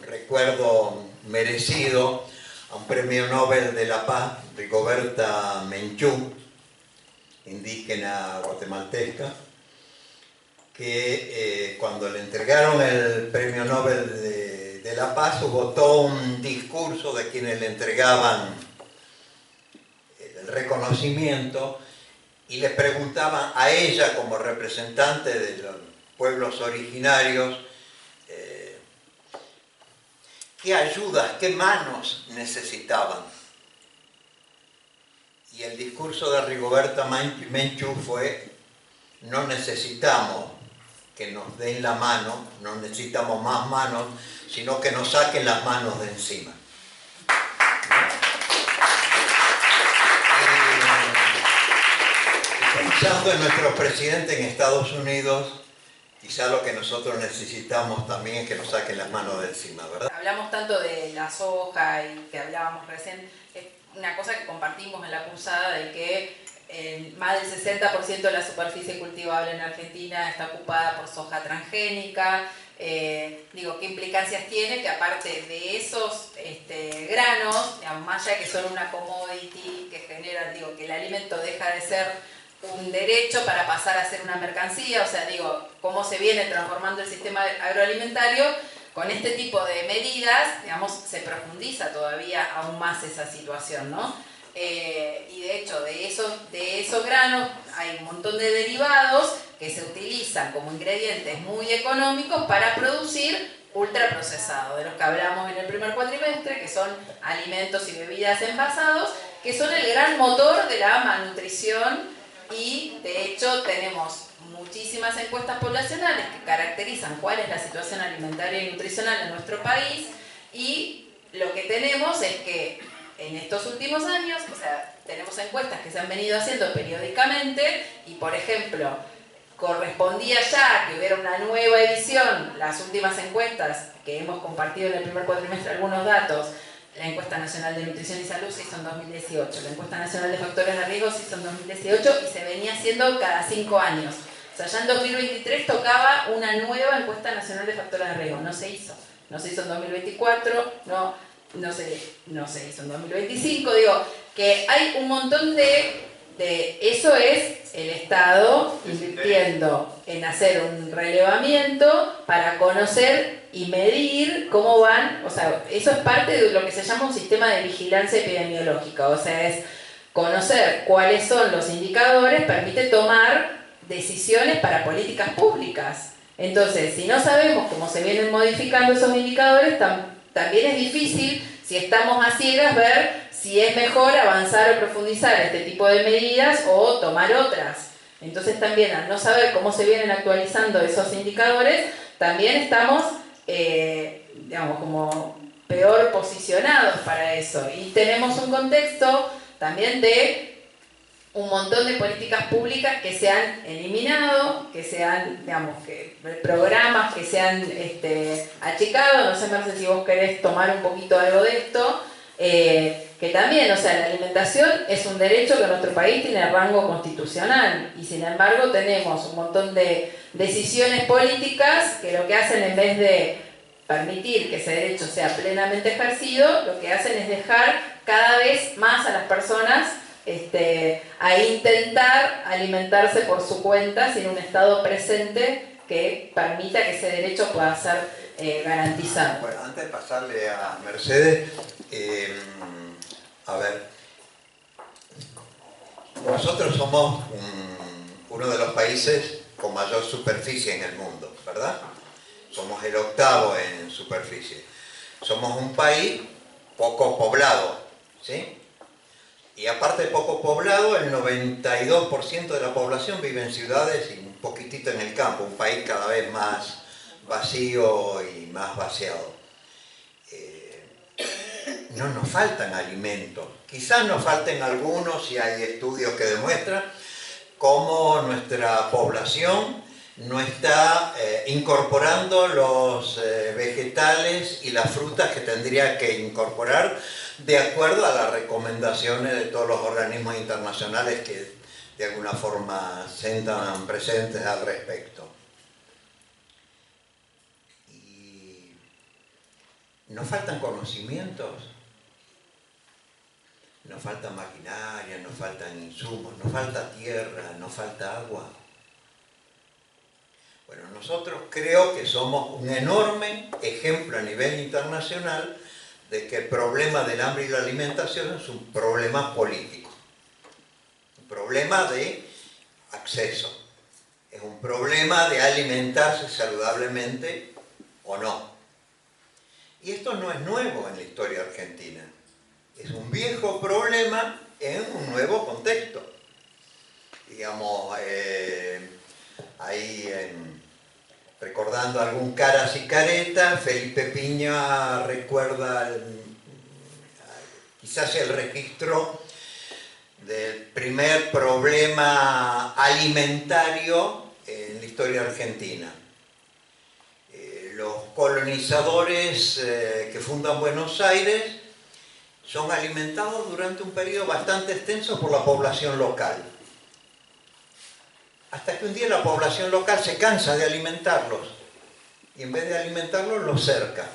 G: recuerdo merecido a un premio Nobel de la Paz, Rigoberta Menchú, indígena guatemalteca, que cuando le entregaron el premio Nobel de la Paz hubo todo un discurso de quienes le entregaban el reconocimiento y le preguntaban a ella como representante de los pueblos originarios qué ayudas, qué manos necesitaban. Y el discurso de Rigoberta Menchú fue: no necesitamos que nos den la mano, no necesitamos más manos, sino que nos saquen las manos de encima. Y pensando en nuestro presidente en Estados Unidos, quizá lo que nosotros necesitamos también es que nos saquen las manos de encima, ¿verdad?
A: Hablamos tanto de la soja y que hablábamos recién, es una cosa que compartimos en la cursada de que más del 60% de la superficie cultivable en Argentina está ocupada por soja transgénica. Digo, ¿qué implicancias tiene? Que aparte de esos granos, digamos, más allá de que son una commodity que generan, digo, que el alimento deja de ser un derecho para pasar a ser una mercancía, o sea, digo, cómo se viene transformando el sistema agroalimentario, con este tipo de medidas, digamos, se profundiza todavía aún más esa situación, ¿no? Y de hecho, de esos granos hay un montón de derivados que se utilizan como ingredientes muy económicos para producir ultraprocesados, de los que hablamos en el primer cuatrimestre, que son alimentos y bebidas envasados, que son el gran motor de la malnutrición. Y de hecho tenemos muchísimas encuestas poblacionales que caracterizan cuál es la situación alimentaria y nutricional en nuestro país, y lo que tenemos es que en estos últimos años, o sea, tenemos encuestas que se han venido haciendo periódicamente y, por ejemplo, correspondía ya que hubiera una nueva edición, las últimas encuestas que hemos compartido en el primer cuatrimestre algunos datos. La encuesta nacional de nutrición y salud se hizo en 2018, la encuesta nacional de factores de riesgo se hizo en 2018 y se venía haciendo cada 5 años. O sea, ya en 2023 tocaba una nueva encuesta nacional de factores de riesgo, no se hizo. No se hizo en 2024, no se hizo en 2025, digo, que hay un montón de eso es el Estado invirtiendo en hacer un relevamiento para conocer y medir cómo van, o sea, eso es parte de lo que se llama un sistema de vigilancia epidemiológica, o sea, es conocer cuáles son los indicadores, permite tomar decisiones para políticas públicas. Entonces, si no sabemos cómo se vienen modificando esos indicadores, también es difícil, si estamos a ciegas, ver si es mejor avanzar o profundizar este tipo de medidas o tomar otras. Entonces también, al no saber cómo se vienen actualizando esos indicadores, también estamos, digamos, como peor posicionados para eso. Y tenemos un contexto también de un montón de políticas públicas que se han eliminado, que se han, digamos, que programas que se han achicado. No sé, Merce, si vos querés tomar un poquito algo de esto, que también, o sea, la alimentación es un derecho que en nuestro país tiene rango constitucional, y sin embargo tenemos un montón de decisiones políticas que lo que hacen, en vez de permitir que ese derecho sea plenamente ejercido, lo que hacen es dejar cada vez más a las personas a intentar alimentarse por su cuenta sin un Estado presente que permita que ese derecho pueda ser garantizado.
G: Bueno, antes de pasarle a Mercedes, a ver, nosotros somos uno de los países con mayor superficie en el mundo, ¿verdad? Somos el 8º en superficie. Somos un país poco poblado, ¿sí? Y aparte de poco poblado, el 92% de la población vive en ciudades y un poquitito en el campo, un país cada vez más vacío y más vaciado. No nos faltan alimentos, quizás nos falten algunos, y hay estudios que demuestran cómo nuestra población no está incorporando los vegetales y las frutas que tendría que incorporar de acuerdo a las recomendaciones de todos los organismos internacionales que de alguna forma se están presentes al respecto. Y nos faltan conocimientos, nos falta maquinaria, nos faltan insumos, nos falta tierra, nos falta agua. Bueno, nosotros creo que somos un enorme ejemplo a nivel internacional de que el problema del hambre y la alimentación es un problema político, un problema de acceso, es un problema de alimentarse saludablemente o no. Y esto no es nuevo en la historia argentina, es un viejo problema en un nuevo contexto. Digamos, recordando algún caras y caretas, Felipe Piña recuerda quizás el registro del primer problema alimentario en la historia argentina. Los colonizadores que fundan Buenos Aires son alimentados durante un periodo bastante extenso por la población local. Hasta que un día la población local se cansa de alimentarlos y en vez de alimentarlos los cerca.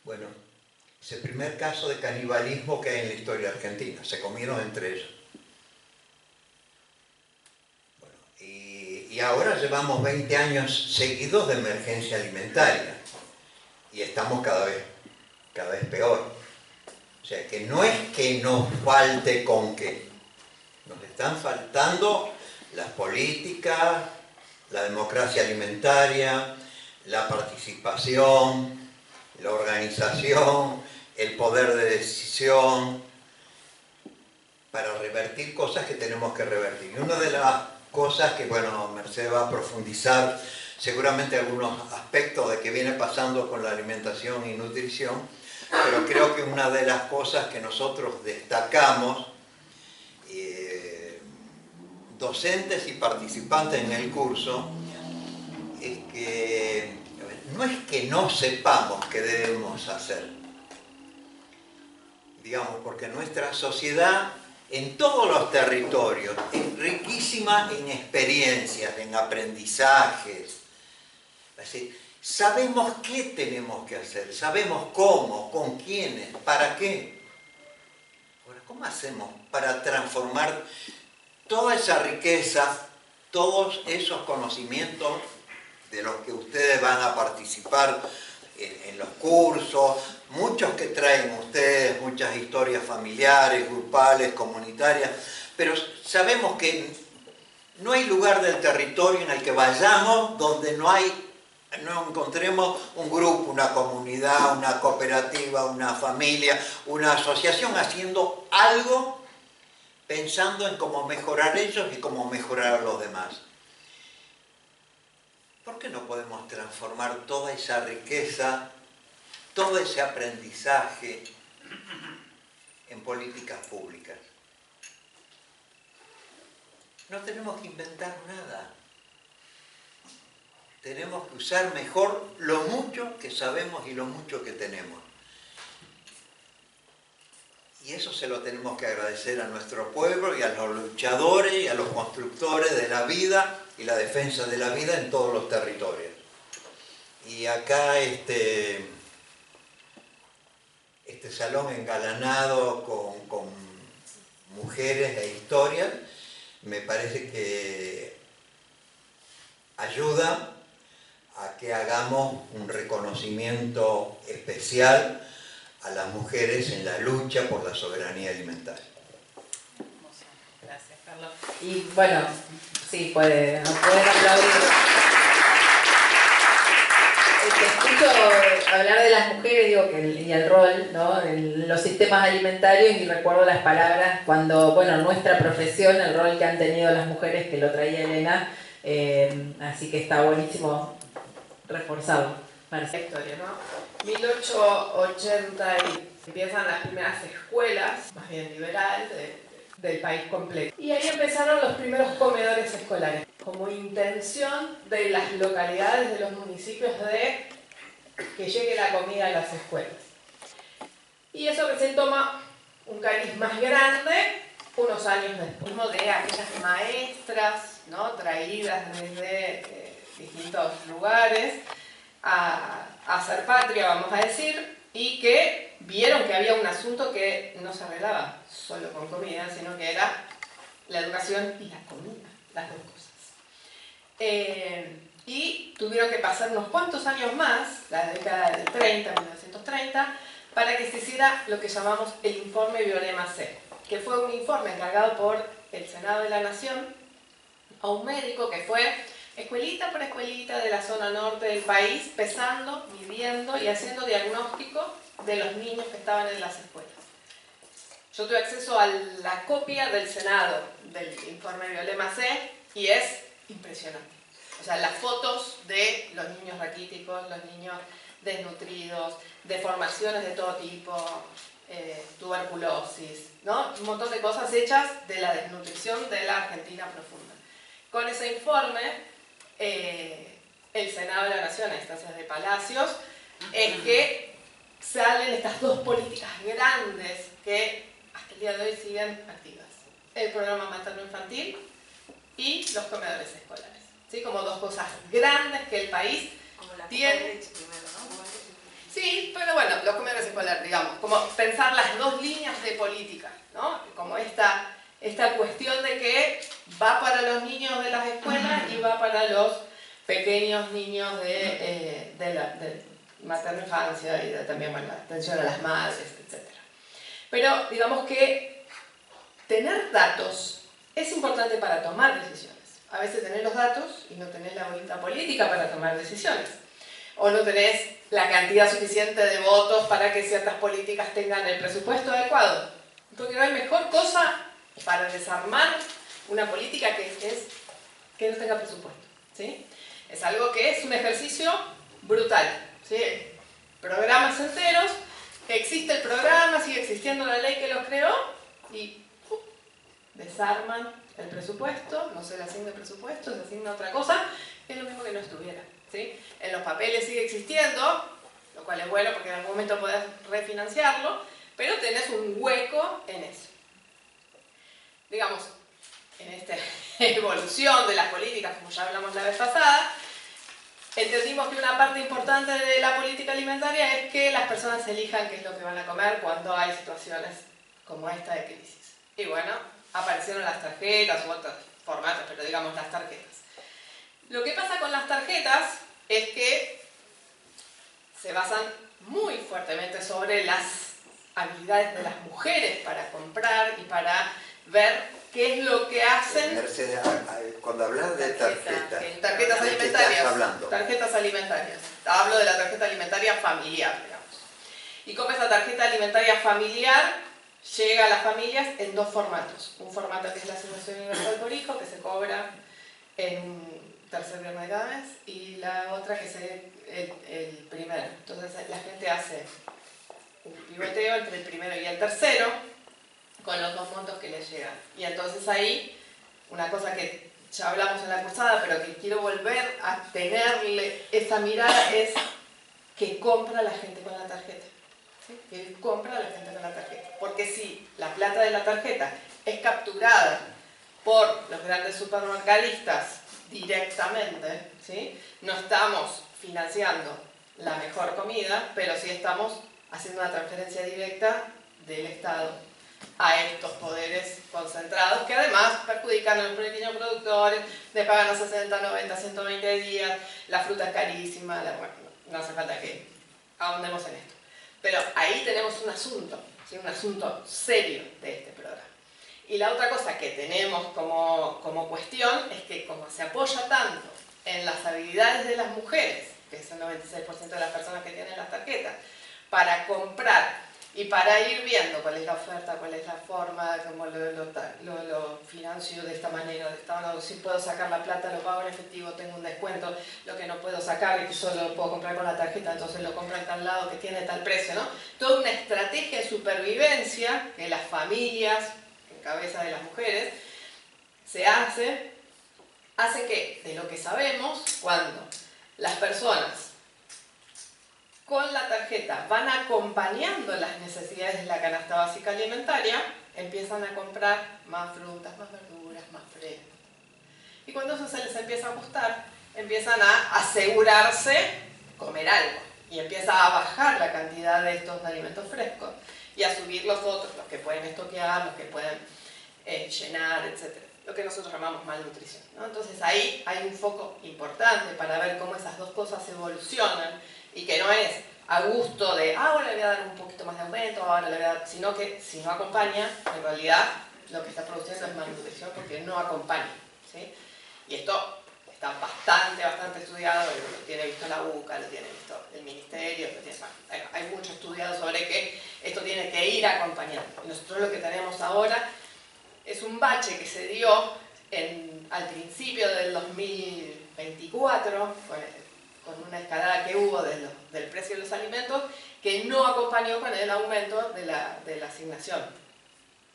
G: Bueno, es el primer caso de canibalismo que hay en la historia argentina. Se comieron entre ellos. Bueno, y ahora llevamos 20 años seguidos de emergencia alimentaria y estamos cada vez peor. O sea, que no es que nos falte con qué. Nos están faltando las políticas, la democracia alimentaria, la participación, la organización, el poder de decisión, para revertir cosas que tenemos que revertir. Y una de las cosas que, bueno, Mercedes va a profundizar seguramente algunos aspectos de qué viene pasando con la alimentación y nutrición, pero creo que una de las cosas que nosotros destacamos, docentes y participantes en el curso, es que no es que no sepamos qué debemos hacer, digamos, porque nuestra sociedad en todos los territorios es riquísima en experiencias, en aprendizajes. Así, sabemos qué tenemos que hacer, sabemos cómo, con quiénes, para qué. Ahora, ¿cómo hacemos para transformar toda esa riqueza, todos esos conocimientos de los que ustedes van a participar en los cursos, muchos que traen ustedes, muchas historias familiares, grupales, comunitarias, pero sabemos que no hay lugar del territorio en el que vayamos donde no encontremos un grupo, una comunidad, una cooperativa, una familia, una asociación haciendo algo pensando en cómo mejorar ellos y cómo mejorar a los demás. ¿Por qué no podemos transformar toda esa riqueza, todo ese aprendizaje en políticas públicas. No tenemos que inventar nada. Tenemos que usar mejor lo mucho que sabemos y lo mucho que tenemos. Y eso se lo tenemos que agradecer a nuestro pueblo y a los luchadores y a los constructores de la vida y la defensa de la vida en todos los territorios. Y acá este salón engalanado con mujeres e historias me parece que ayuda a que hagamos un reconocimiento especial a las mujeres en la lucha por la soberanía alimentaria.
A: Gracias, Carlos. Y bueno, sí, pueden aplaudir. Te escucho hablar de las mujeres, digo, y el rol, ¿no?, en los sistemas alimentarios, y recuerdo las palabras cuando, bueno, nuestra profesión, el rol que han tenido las mujeres, que lo traía Elena, así que está buenísimo reforzado. Marcia.
H: Historia, ¿no? 1880 y empiezan las primeras escuelas, más bien liberales, del país completo. Y ahí empezaron los primeros comedores escolares, como intención de las localidades, de los municipios, de que llegue la comida a las escuelas. Y eso que se toma un cariz más grande unos años después, de aquellas maestras, ¿no?, traídas desde distintos lugares a hacer patria, vamos a decir, y que vieron que había un asunto que no se arreglaba solo con comida, sino que era la educación y la comida, las dos cosas. Y tuvieron que pasar unos cuantos años más, la década del 30, 1930, para que se hiciera lo que llamamos el informe Violema-C, que fue un informe encargado por el Senado de la Nación a un médico que fue escuelita por escuelita de la zona norte del país, pesando, midiendo y haciendo diagnóstico de los niños que estaban en las escuelas. Yo tuve acceso a la copia del Senado del informe Violema-C y es impresionante. O sea, las fotos de los niños raquíticos, los niños desnutridos, deformaciones de todo tipo, tuberculosis, ¿no?, un montón de cosas hechas de la desnutrición de la Argentina profunda. Con ese informe, el Senado de la Nación, a instancias de Palacios, es que salen estas dos políticas grandes que hasta el día de hoy siguen activas. El programa materno-infantil y los comedores escolares. ¿Sí? Como dos cosas grandes que el país tiene. Sí, pero bueno, los comedores escolares, digamos, como pensar las dos líneas de política, ¿no? Como esta cuestión de que va para los niños de las escuelas y va para los pequeños niños de materna infancia y también, bueno, atención a las madres, etc. Pero digamos que tener datos es importante para tomar decisiones. A veces tenés los datos y no tenés la voluntad política para tomar decisiones. O no tenés la cantidad suficiente de votos para que ciertas políticas tengan el presupuesto adecuado. Porque no hay mejor cosa para desarmar una política que no tenga presupuesto, ¿sí? Es algo que es un ejercicio brutal, ¿sí? Programas enteros, existe el programa, sigue existiendo la ley que lo creó y desarman el presupuesto, no se le asigna el presupuesto, se asigna otra cosa, es lo mismo que no estuviera, ¿sí? En los papeles sigue existiendo, lo cual es bueno porque en algún momento podés refinanciarlo, pero tenés un hueco en eso. Digamos, en esta evolución de las políticas, como ya hablamos la vez pasada, entendimos que una parte importante de la política alimentaria es que las personas elijan qué es lo que van a comer cuando hay situaciones como esta de crisis. Y bueno, aparecieron las tarjetas u otros formatos, pero digamos las tarjetas. Lo que pasa con las tarjetas es que se basan muy fuertemente sobre las habilidades de las mujeres para comprar y para ver qué es lo que hacen.
G: Mercedes, cuando hablas de
H: tarjetas alimentarias.
G: ¿Qué estás hablando?
H: Tarjetas alimentarias. Hablo de la tarjeta alimentaria familiar, digamos. Y cómo esa tarjeta alimentaria familiar llega a las familias en dos formatos. Un formato que es la asignación universal por hijo, que se cobra en tercer viernes de cada mes, y la otra que es el primero. Entonces la gente hace un pivoteo entre el primero y el tercero, con los 2 montos que les llegan. Y entonces ahí, una cosa que ya hablamos en la cursada, pero que quiero volver a tenerle esa mirada es que compra la gente con la tarjeta. ¿Sí? Que compra la gente con la tarjeta. Porque si la plata de la tarjeta es capturada por los grandes supermercadistas directamente, ¿sí? No estamos financiando la mejor comida, pero sí estamos haciendo una transferencia directa del Estado a estos poderes concentrados, que además perjudican a los pequeños productores, le pagan a 60, 90, 120 días, la fruta es carísima, bueno, no hace falta que ahondemos en esto. Pero ahí tenemos un asunto, ¿sí? Un asunto serio de este programa. Y la otra cosa que tenemos como cuestión es que como se apoya tanto en las habilidades de las mujeres, que es el 96% de las personas que tienen las tarjetas, para comprar y para ir viendo cuál es la oferta, cuál es la forma, cómo lo financio de esta manera, si puedo sacar la plata, lo pago en efectivo, tengo un descuento, lo que no puedo sacar y que solo lo puedo comprar con la tarjeta, entonces lo compro en tal lado que tiene tal precio, ¿no? Toda una estrategia de supervivencia que las familias, en cabeza de las mujeres, se hace que, de lo que sabemos, cuando las personas con la tarjeta van acompañando las necesidades de la canasta básica alimentaria, empiezan a comprar más frutas, más verduras, más frescos. Y cuando eso se les empieza a ajustar, empiezan a asegurarse comer algo. Y empieza a bajar la cantidad de estos alimentos frescos y a subir los otros, los que pueden estoquear, los que pueden llenar, etc. Lo que nosotros llamamos malnutrición, ¿no? Entonces ahí hay un foco importante para ver cómo esas dos cosas evolucionan y que no es a gusto de, ahora le voy a dar un poquito más de aumento, ahora le voy a dar, sino que si no acompaña, en realidad lo que está produciendo es malnutrición porque no acompaña, ¿sí? Y esto está bastante estudiado, lo tiene visto la UCA, lo tiene visto el Ministerio, hay mucho estudiado sobre que esto tiene que ir acompañando. Nosotros lo que tenemos ahora es un bache que se dio al principio del 2024, con una escalada que hubo del precio de los alimentos, que no acompañó con el aumento de la asignación,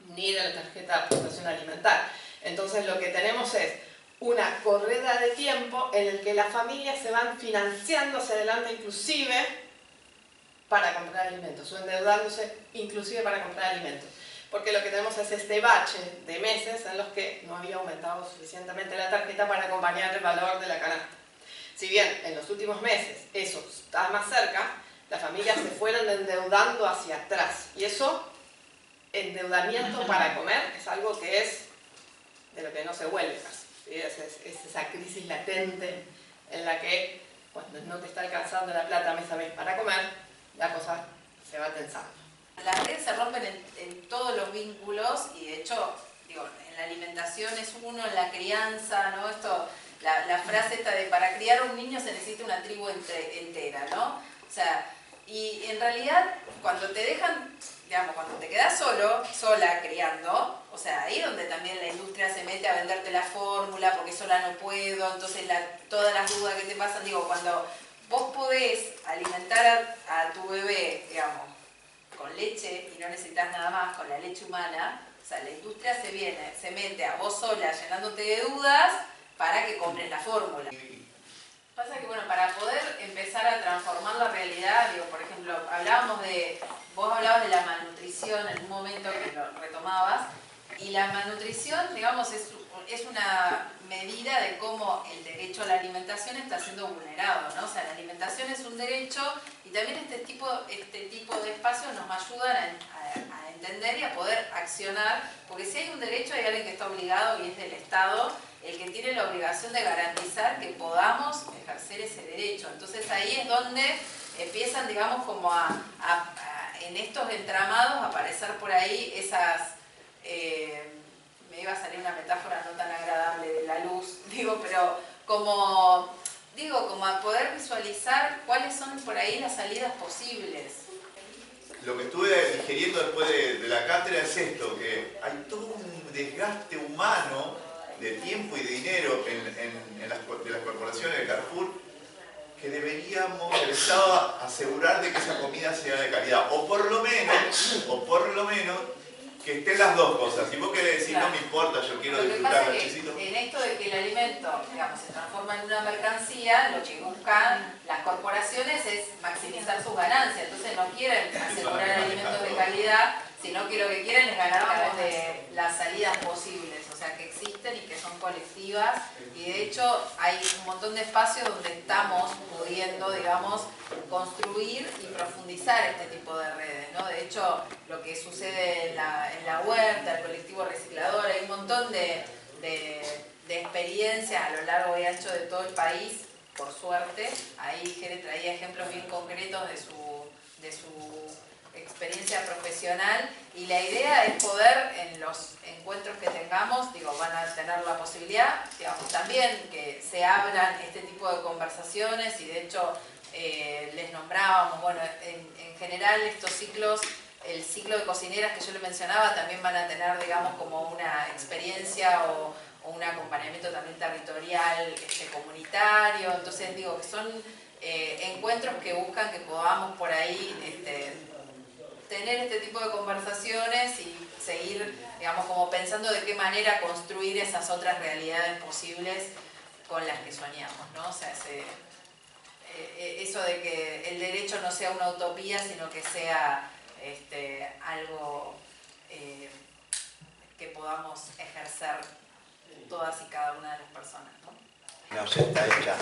H: ni de la tarjeta de aportación alimentaria. Entonces lo que tenemos es una corrida de tiempo en el que las familias se van financiando hacia adelante inclusive para comprar alimentos, o endeudándose inclusive para comprar alimentos. Porque lo que tenemos es este bache de meses en los que no había aumentado suficientemente la tarjeta para acompañar el valor de la canasta. Si bien en los últimos meses eso está más cerca, las familias se fueron endeudando hacia atrás. Y eso, endeudamiento para comer, es algo que es de lo que no se vuelve casi. Es esa crisis latente en la que cuando no te está alcanzando la plata mes a mes para comer, la cosa se va tensando.
A: Las redes se rompen en todos los vínculos y de hecho, digo, en la alimentación es uno, en la crianza, ¿no? La frase esta de para criar a un niño se necesita una tribu entera, ¿no? O sea, y en realidad cuando te dejan, digamos, cuando te quedas sola criando, o sea, ahí donde también la industria se mete a venderte la fórmula porque sola no puedo, entonces todas las dudas que te pasan, digo, cuando vos podés alimentar a tu bebé, digamos, con leche y no necesitas nada más, con la leche humana, o sea, la industria se mete a vos sola llenándote de dudas para que compres la fórmula. Pasa que, bueno, para poder empezar a transformar la realidad, digo, por ejemplo, vos hablabas de la malnutrición en un momento que lo retomabas, y la malnutrición, digamos, es una medida de cómo el derecho a la alimentación está siendo vulnerado, ¿no? O sea, la alimentación es un derecho y también este tipo de espacios nos ayudan a entender y a poder accionar, porque si hay un derecho hay alguien que está obligado y es del Estado el que tiene la obligación de garantizar que podamos ejercer ese derecho. Entonces ahí es donde empiezan, digamos, como en estos entramados a aparecer por ahí esas... me iba a salir una metáfora no tan agradable de la luz, digo, pero como a poder visualizar cuáles son por ahí las salidas posibles.
I: Lo que estuve digiriendo después de la cátedra es esto, que hay todo un desgaste humano de tiempo y de dinero de las corporaciones de Carrefour, que deberíamos, el Estado, asegurar de que esa comida sea de calidad, o por lo menos que estén las dos cosas. Si vos querés decir,
A: Claro.
I: no me importa, yo quiero
A: Lo que
I: disfrutar
A: pasa
I: los
A: es que
I: chisitos.
A: en esto de que el alimento, digamos, se transforma en una mercancía, lo que buscan las corporaciones es maximizar sus ganancias. Entonces no quieren asegurar alimentos de calidad, sino que lo que quieren es ganar a través de las salidas posibles, o sea, que existen y que son colectivas. Y de hecho hay un montón de espacios donde estamos pudiendo, digamos, construir y profundizar este tipo de redes, ¿no? De hecho, lo que sucede en la huerta, el colectivo reciclador, hay un montón de experiencias a lo largo y ancho de todo el país, por suerte. Ahí Jere traía ejemplos bien concretos de su experiencia profesional, y la idea es poder, en los encuentros que tengamos, digo, van a tener la posibilidad, digamos, también que se abran este tipo de conversaciones, y de hecho les nombrábamos, bueno, en general estos ciclos, el ciclo de cocineras que yo le mencionaba, también van a tener, digamos, como una experiencia o un acompañamiento también territorial, comunitario. Entonces digo que son encuentros que buscan que podamos por ahí tener este tipo de conversaciones y seguir, digamos, como pensando de qué manera construir esas otras realidades posibles con las que soñamos, ¿no? O sea, eso de que el derecho no sea una utopía, sino que sea algo que podamos ejercer todas y cada una de las personas, ¿no?
B: No, está hecha.